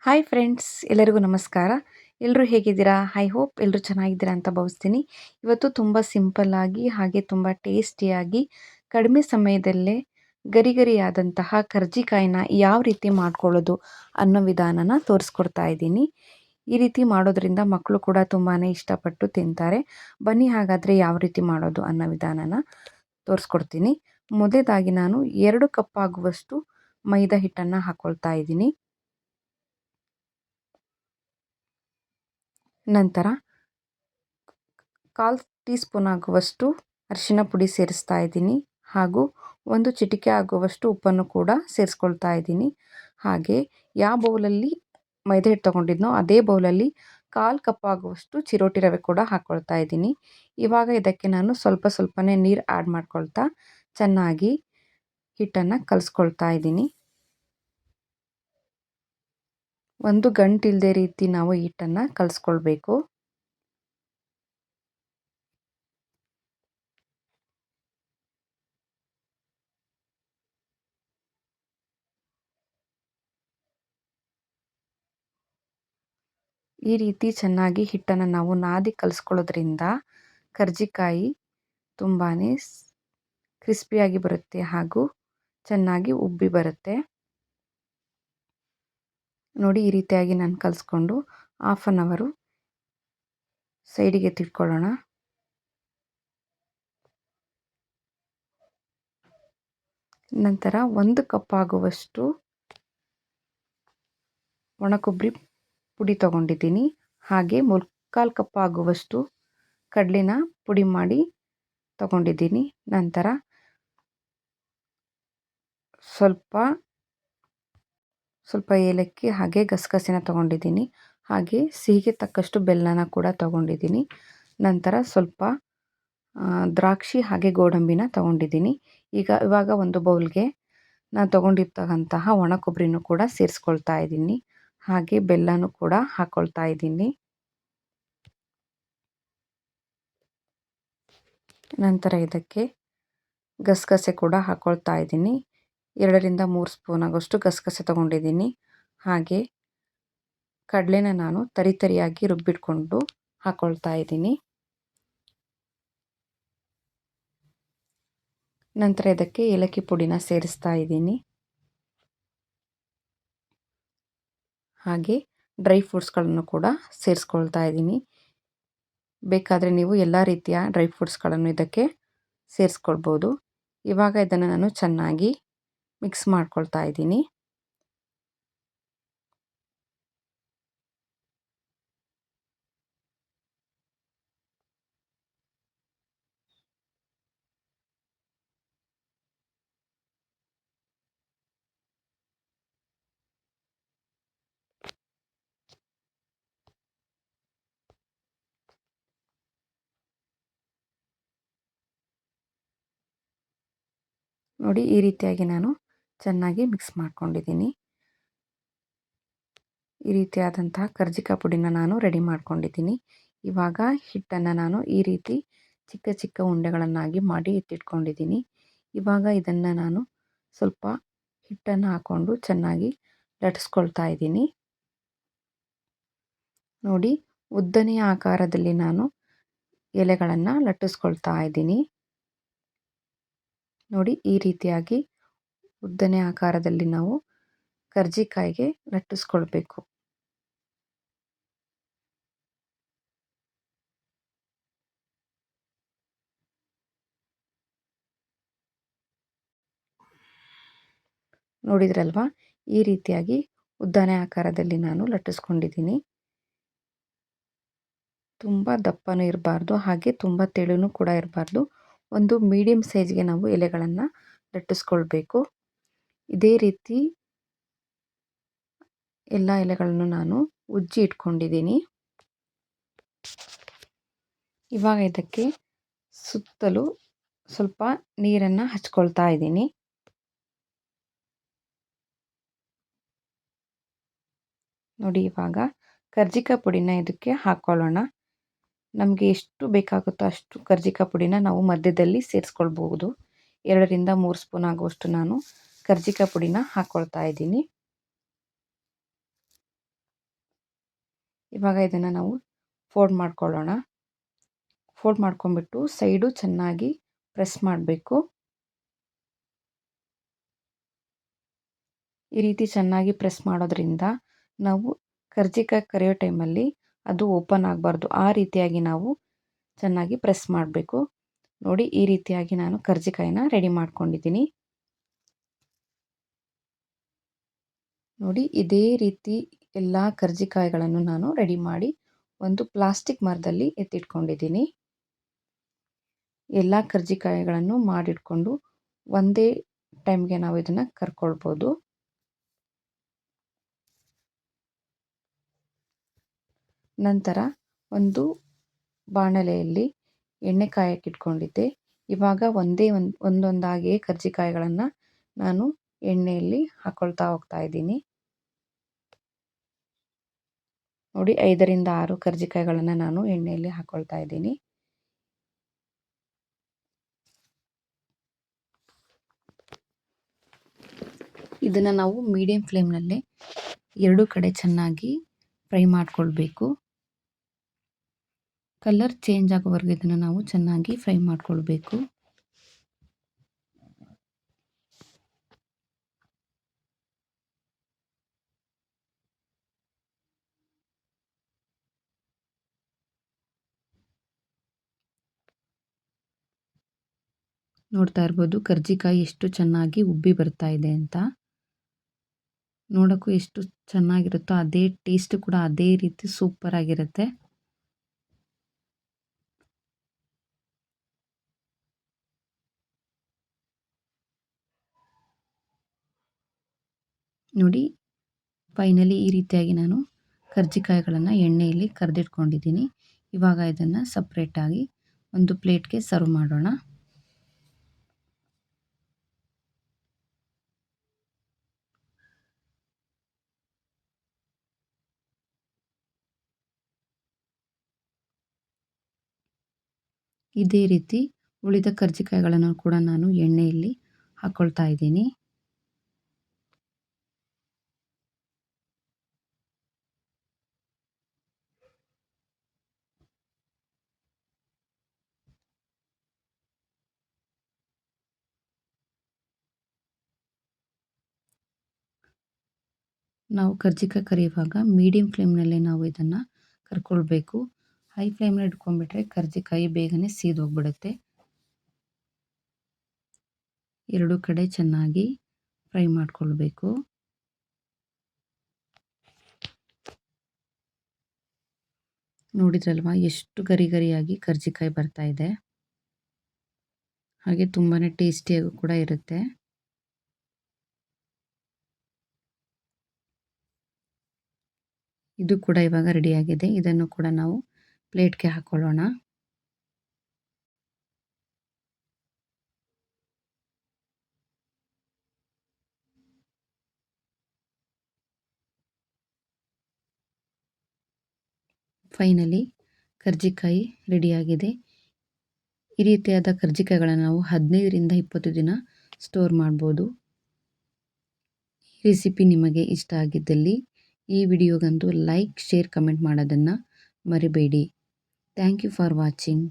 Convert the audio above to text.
Hi friends, ಎಲ್ಲರಿಗೂ ನಮಸ್ಕಾರ. ಎಲ್ಲರೂ ಹೇಗಿದ್ದೀರಾ? ಐ ಹೋಪ್ ಎಲ್ಲರೂ ಚೆನ್ನಾಗಿದ್ದೀರಾ ಅಂತ ಭಾವಿಸ್ತೀನಿ. ಇವತ್ತು ತುಂಬ ಸಿಂಪಲ್ಲಾಗಿ ಹಾಗೆ ತುಂಬ ಟೇಸ್ಟಿಯಾಗಿ ಕಡಿಮೆ ಸಮಯದಲ್ಲೇ ಗರಿಗರಿಯಾದಂತಹ ಕರ್ಜಿಕಾಯಿನ ಯಾವ ರೀತಿ ಮಾಡ್ಕೊಳ್ಳೋದು ಅನ್ನೋ ವಿಧಾನನ ತೋರಿಸ್ಕೊಡ್ತಾ ಇದ್ದೀನಿ. ಈ ರೀತಿ ಮಾಡೋದ್ರಿಂದ ಮಕ್ಕಳು ಕೂಡ ತುಂಬಾ ಇಷ್ಟಪಟ್ಟು ತಿಂತಾರೆ. ಬನ್ನಿ ಹಾಗಾದರೆ ಯಾವ ರೀತಿ ಮಾಡೋದು ಅನ್ನೋ ವಿಧಾನನ ತೋರಿಸ್ಕೊಡ್ತೀನಿ. ಮೊದಲೇದಾಗಿ ನಾನು 2 ಕಪ್ ಆಗುವಷ್ಟು ಮೈದಾ ಹಿಟ್ಟನ್ನು ಹಾಕ್ಕೊಳ್ತಾ ಇದ್ದೀನಿ. ನಂತರ 1/4 ಟೀ ಸ್ಪೂನ್ ಆಗುವಷ್ಟು ಅರಿಶಿನ ಪುಡಿ ಸೇರಿಸ್ತಾ ಇದ್ದೀನಿ. ಹಾಗೂ 1 ಚಿಟಿಕೆ ಆಗುವಷ್ಟು ಉಪ್ಪನ್ನು ಕೂಡ ಸೇರಿಸ್ಕೊಳ್ತಾ ಇದ್ದೀನಿ. ಹಾಗೆ ಯಾವ ಬೌಲಲ್ಲಿ ಮೈದಾ ಹಿಟ್ಟು ತೊಗೊಂಡಿದ್ನೋ ಅದೇ ಬೌಲಲ್ಲಿ 1/4 ಕಪ್ ಆಗುವಷ್ಟು ಚಿರೋಟಿ ರವೆ ಕೂಡ ಹಾಕ್ಕೊಳ್ತಾ ಇದ್ದೀನಿ. ಇವಾಗ ಇದಕ್ಕೆ ನಾನು ಸ್ವಲ್ಪನೇ ನೀರು ಆ್ಯಡ್ ಮಾಡ್ಕೊಳ್ತಾ ಚೆನ್ನಾಗಿ ಹಿಟ್ಟನ್ನು ಕಲಿಸ್ಕೊಳ್ತಾ ಇದ್ದೀನಿ. ಒಂದು ಗಂಟಿಲ್ಲದೆ ರೀತಿ ನಾವು ಹಿಟ್ಟನ್ನು ಕಲಿಸ್ಕೊಳ್ಬೇಕು. ಈ ರೀತಿ ಚೆನ್ನಾಗಿ ಹಿಟ್ಟನ್ನು ನಾವು ನಾದಿ ಕಲಿಸ್ಕೊಳ್ಳೋದ್ರಿಂದ ಕರ್ಜಿಕಾಯಿ ತುಂಬಾ ಕ್ರಿಸ್ಪಿಯಾಗಿ ಬರುತ್ತೆ ಹಾಗೂ ಚೆನ್ನಾಗಿ ಉಬ್ಬಿ ಬರುತ್ತೆ. ನೋಡಿ, ಈ ರೀತಿಯಾಗಿ ನಾನು ಕಲಿಸ್ಕೊಂಡು 1/2 ಅವರು ಸೈಡಿಗೆ ತಿಟ್ಕೊಳ್ಳೋಣ. ನಂತರ 1 ಕಪ್ ಆಗುವಷ್ಟು ಒಣಕೊಬ್ಬರಿ ಪುಡಿ ತೊಗೊಂಡಿದ್ದೀನಿ. ಹಾಗೆ 3/4 ಕಪ್ ಆಗುವಷ್ಟು ಕಡಲೆನ ಪುಡಿ ಮಾಡಿ ತೊಗೊಂಡಿದ್ದೀನಿ. ನಂತರ ಸ್ವಲ್ಪ ಏಲಕ್ಕಿ ಹಾಗೆ ಗಸಗಸೆನ ತೊಗೊಂಡಿದ್ದೀನಿ. ಹಾಗೆ ಸಿಹಿಗೆ ತಕ್ಕಷ್ಟು ಬೆಲ್ಲನ ಕೂಡ ತೊಗೊಂಡಿದ್ದೀನಿ. ನಂತರ ಸ್ವಲ್ಪ ದ್ರಾಕ್ಷಿ ಹಾಗೆ ಗೋಡಂಬಿನ ತೊಗೊಂಡಿದ್ದೀನಿ. ಇವಾಗ ಒಂದು ಬೌಲ್ಗೆ ನಾನು ತೊಗೊಂಡಿರ್ತಕ್ಕಂತಹ ಒಣ ಕೊಬ್ಬರಿನೂ ಕೂಡ ಸೇರಿಸ್ಕೊಳ್ತಾ ಇದ್ದೀನಿ. ಹಾಗೆ ಬೆಲ್ಲನೂ ಕೂಡ ಹಾಕ್ಕೊಳ್ತಾ ಇದ್ದೀನಿ. ನಂತರ ಇದಕ್ಕೆ ಗಸಗಸೆ ಕೂಡ ಹಾಕ್ಕೊಳ್ತಾ ಇದ್ದೀನಿ. 2ರಿಂದ 3 ಸ್ಪೂನ್ ಆಗೋಷ್ಟು ಗಸಗಸೆ ತೊಗೊಂಡಿದ್ದೀನಿ. ಹಾಗೆ ಕಡಲೆನ ನಾನು ತರಿಯಾಗಿ ರುಬ್ಬಿಟ್ಕೊಂಡು ಹಾಕ್ಕೊಳ್ತಾ ಇದ್ದೀನಿ. ನಂತರ ಇದಕ್ಕೆ ಏಲಕ್ಕಿ ಪುಡಿನ ಸೇರಿಸ್ತಾ ಇದ್ದೀನಿ. ಹಾಗೆ ಡ್ರೈ ಫ್ರೂಟ್ಸ್ಗಳನ್ನು ಕೂಡ ಸೇರಿಸ್ಕೊಳ್ತಾ ಇದ್ದೀನಿ. ಬೇಕಾದರೆ ನೀವು ಎಲ್ಲ ರೀತಿಯ ಡ್ರೈ ಫ್ರೂಟ್ಸ್ಗಳನ್ನು ಇದಕ್ಕೆ ಸೇರಿಸ್ಕೊಳ್ಬೋದು. ಇವಾಗ ಇದನ್ನು ನಾನು ಚೆನ್ನಾಗಿ ಮಿಕ್ಸ್ ಮಾಡ್ಕೊಳ್ತಾ ಇದ್ದೀನಿ. ನೋಡಿ, ಈ ರೀತಿಯಾಗಿ ನಾನು ಚೆನ್ನಾಗಿ ಮಿಕ್ಸ್ ಮಾಡ್ಕೊಂಡಿದ್ದೀನಿ. ಈ ರೀತಿಯಾದಂತಹ ಕರ್ಜಿಕಾಯಿ ಪುಡಿನ ನಾನು ರೆಡಿ ಮಾಡ್ಕೊಂಡಿದ್ದೀನಿ. ಇವಾಗ ಹಿಟ್ಟನ್ನು ನಾನು ಈ ರೀತಿ ಚಿಕ್ಕ ಚಿಕ್ಕ ಉಂಡೆಗಳನ್ನಾಗಿ ಮಾಡಿ ಎತ್ತಿಟ್ಕೊಂಡಿದ್ದೀನಿ. ಇವಾಗ ಇದನ್ನು ನಾನು ಸ್ವಲ್ಪ ಹಿಟ್ಟನ್ನು ಹಾಕ್ಕೊಂಡು ಚೆನ್ನಾಗಿ ಲಟ್ಟಿಸ್ಕೊಳ್ತಾ ಇದ್ದೀನಿ. ನೋಡಿ, ಉದ್ದನೆಯ ಆಕಾರದಲ್ಲಿ ನಾನು ಎಲೆಗಳನ್ನು ಲಟ್ಟಿಸ್ಕೊಳ್ತಾ ಇದ್ದೀನಿ. ನೋಡಿ, ಈ ರೀತಿಯಾಗಿ ಉದ್ದನೆ ಆಕಾರದಲ್ಲಿ ನಾವು ಕರ್ಜಿಕಾಯಿಗೆ ಲಟ್ಟಿಸ್ಕೊಳ್ಬೇಕು. ನೋಡಿದ್ರಲ್ವಾ, ಈ ರೀತಿಯಾಗಿ ಉದ್ದನೆ ಆಕಾರದಲ್ಲಿ ನಾನು ಲಟ್ಟಿಸ್ಕೊಂಡಿದ್ದೀನಿ. ತುಂಬ ದಪ್ಪನೂ ಇರಬಾರ್ದು, ಹಾಗೆ ತುಂಬ ತೆಳುನೂ ಕೂಡ ಇರಬಾರ್ದು. ಒಂದು ಮೀಡಿಯಮ್ ಸೈಜ್ಗೆ ನಾವು ಎಲೆಗಳನ್ನು ಲಟ್ಟಿಸ್ಕೊಳ್ಬೇಕು. ಇದೇ ರೀತಿ ಎಲ್ಲ ಎಲೆಗಳನ್ನು ನಾನು ಉಜ್ಜಿ ಇಟ್ಕೊಂಡಿದ್ದೀನಿ. ಇವಾಗ ಇದಕ್ಕೆ ಸುತ್ತಲೂ ಸ್ವಲ್ಪ ನೀರನ್ನು ಹಚ್ಕೊಳ್ತಾ ಇದ್ದೀನಿ. ನೋಡಿ, ಇವಾಗ ಕರ್ಜಿಕಾಯಿ ಪುಡಿನ ಇದಕ್ಕೆ ಹಾಕ್ಕೊಳ್ಳೋಣ. ನಮಗೆ ಎಷ್ಟು ಬೇಕಾಗುತ್ತೋ ಅಷ್ಟು ಕರ್ಜಿಕಾಯಿ ಪುಡಿನ ನಾವು ಮಧ್ಯದಲ್ಲಿ ಸೇರಿಸ್ಕೊಳ್ಬಹುದು. 2ರಿಂದ 3 ಸ್ಪೂನ್ ಆಗುವಷ್ಟು ನಾನು ಕರ್ಜಿಕಾಯಿ ಪುಡಿನ ಹಾಕ್ಕೊಳ್ತಾ ಇದ್ದೀನಿ. ಇವಾಗ ಇದನ್ನು ನಾವು ಫೋಲ್ಡ್ ಮಾಡ್ಕೊಳ್ಳೋಣ. ಫೋಲ್ಡ್ ಮಾಡ್ಕೊಂಬಿಟ್ಟು ಸೈಡು ಚೆನ್ನಾಗಿ ಪ್ರೆಸ್ ಮಾಡಬೇಕು. ಈ ರೀತಿ ಚೆನ್ನಾಗಿ ಪ್ರೆಸ್ ಮಾಡೋದ್ರಿಂದ ನಾವು ಕರ್ಜಿಕಾಯಿ ಕರಿಯೋ ಟೈಮಲ್ಲಿ ಅದು ಓಪನ್ ಆಗಬಾರ್ದು. ಆ ರೀತಿಯಾಗಿ ನಾವು ಚೆನ್ನಾಗಿ ಪ್ರೆಸ್ ಮಾಡಬೇಕು. ನೋಡಿ, ಈ ರೀತಿಯಾಗಿ ನಾನು ಕರ್ಜಿಕಾಯಿನ ರೆಡಿ ಮಾಡ್ಕೊಂಡಿದ್ದೀನಿ. ನೋಡಿ, ಇದೇ ರೀತಿ ಎಲ್ಲ ಕರ್ಜಿಕಾಯಿಗಳನ್ನು ನಾನು ರೆಡಿ ಮಾಡಿ ಒಂದು ಪ್ಲಾಸ್ಟಿಕ್ ಮರದಲ್ಲಿ ಎತ್ತಿಟ್ಕೊಂಡಿದ್ದೀನಿ. ಎಲ್ಲ ಕರ್ಜಿಕಾಯಿಗಳನ್ನು ಮಾಡಿಟ್ಕೊಂಡು ಒಂದೇ ಟೈಮ್ಗೆ ನಾವು ಇದನ್ನು ಕರ್ಕೊಳ್ಬೋದು. ನಂತರ ಒಂದು ಬಾಣಲೆಯಲ್ಲಿ ಎಣ್ಣೆ ಕಾಯಕ್ಕಿಟ್ಕೊಂಡಿದ್ದೆ. ಇವಾಗ ಒಂದೊಂದಾಗಿ ಕರ್ಜಿಕಾಯಿಗಳನ್ನು ನಾನು ಎಣ್ಣೆಯಲ್ಲಿ ಹಾಕ್ಕೊಳ್ತಾ ಹೋಗ್ತಾ ಇದ್ದೀನಿ. ನೋಡಿ, 5ರಿಂದ 6 ಕರ್ಜಿಕಾಯಿಗಳನ್ನು ನಾನು ಎಣ್ಣೆಯಲ್ಲಿ ಹಾಕ್ಕೊಳ್ತಾ ಇದ್ದೀನಿ. ಇದನ್ನು ನಾವು ಮೀಡಿಯಂ ಫ್ಲೇಮ್ನಲ್ಲೇ 2 ಕಡೆ ಚೆನ್ನಾಗಿ ಫ್ರೈ ಮಾಡಿಕೊಳ್ಬೇಕು. ಕಲರ್ ಚೇಂಜ್ ಆಗೋವರೆಗೂ ಇದನ್ನು ನಾವು ಚೆನ್ನಾಗಿ ಫ್ರೈ ಮಾಡಿಕೊಳ್ಬೇಕು. ನೋಡ್ತಾ ಇರ್ಬೋದು ಕರ್ಜಿಕಾಯಿ ಎಷ್ಟು ಚೆನ್ನಾಗಿ ಉಬ್ಬಿ ಬರ್ತಾ ಇದೆ ಅಂತ. ನೋಡೋಕ್ಕೂ ಎಷ್ಟು ಚೆನ್ನಾಗಿರುತ್ತೋ ಅದೇ ಟೇಸ್ಟ್ ಕೂಡ ಅದೇ ರೀತಿ ಸೂಪರ್ ಆಗಿರುತ್ತೆ. ನೋಡಿ, ಫೈನಲಿ ಈ ರೀತಿಯಾಗಿ ನಾನು ಕರ್ಜಿಕಾಯಿಗಳನ್ನು ಎಣ್ಣೆಯಲ್ಲಿ ಕರೆದಿಟ್ಕೊಂಡಿದ್ದೀನಿ. ಇವಾಗ ಇದನ್ನು ಸಪ್ರೇಟಾಗಿ ಒಂದು ಪ್ಲೇಟ್ಗೆ ಸರ್ವ್ ಮಾಡೋಣ. ಇದೇ ರೀತಿ ಉಳಿದ ಕರ್ಜಿಕಾಯಿಗಳನ್ನು ಕೂಡ ನಾನು ಎಣ್ಣೆಯಲ್ಲಿ ಹಾಕ್ಕೊಳ್ತಾ ಇದ್ದೀನಿ. ನಾವು ಕರ್ಜಿಕಾಯಿ ಕರಿಯುವಾಗ ಮೀಡಿಯಂ ಫ್ಲೇಮ್ನಲ್ಲೇ ನಾವು ಇದನ್ನು ಕರ್ಕೊಳ್ಬೇಕು. ಹೈ ಫ್ಲೇಮ್ನಲ್ಲಿ ಇಟ್ಕೊಂಡ್ಬಿಟ್ರೆ ಕರ್ಜಿಕಾಯಿ ಬೇಗನೆ ಸೀದೋಗ್ಬಿಡುತ್ತೆ. 2 ಕಡೆ ಚೆನ್ನಾಗಿ ಫ್ರೈ ಮಾಡಿಕೊಳ್ಬೇಕು. ನೋಡಿದ್ರಲ್ವಾ ಎಷ್ಟು ಗರಿ ಗರಿಯಾಗಿ ಕರ್ಜಿಕಾಯಿ ಬರ್ತಾ ಇದೆ. ಹಾಗೆ ತುಂಬಾ ಟೇಸ್ಟಿಯಾಗೂ ಕೂಡ ಇರುತ್ತೆ. ಇದು ಕೂಡ ಇವಾಗ ರೆಡಿಯಾಗಿದೆ. ಇದನ್ನು ಕೂಡ ನಾವು ಪ್ಲೇಟ್ಗೆ ಹಾಕ್ಕೊಳ್ಳೋಣ. ಫೈನಲಿ ಕರ್ಜಿಕಾಯಿ ರೆಡಿಯಾಗಿದೆ. ಈ ರೀತಿಯಾದ ಕರ್ಜಿಕಾಯಿಗಳನ್ನು ನಾವು 15ರಿಂದ 20 ದಿನ ಸ್ಟೋರ್ ಮಾಡ್ಬೋದು. ಈ ರೆಸಿಪಿ ನಿಮಗೆ ಇಷ್ಟ ಆಗಿದ್ದಲ್ಲಿ ಈ ವಿಡಿಯೋಗಂತೂ ಲೈಕ್, ಶೇರ್, ಕಮೆಂಟ್ ಮಾಡೋದನ್ನು ಮರಿಬೇಡಿ. Thank you for watching.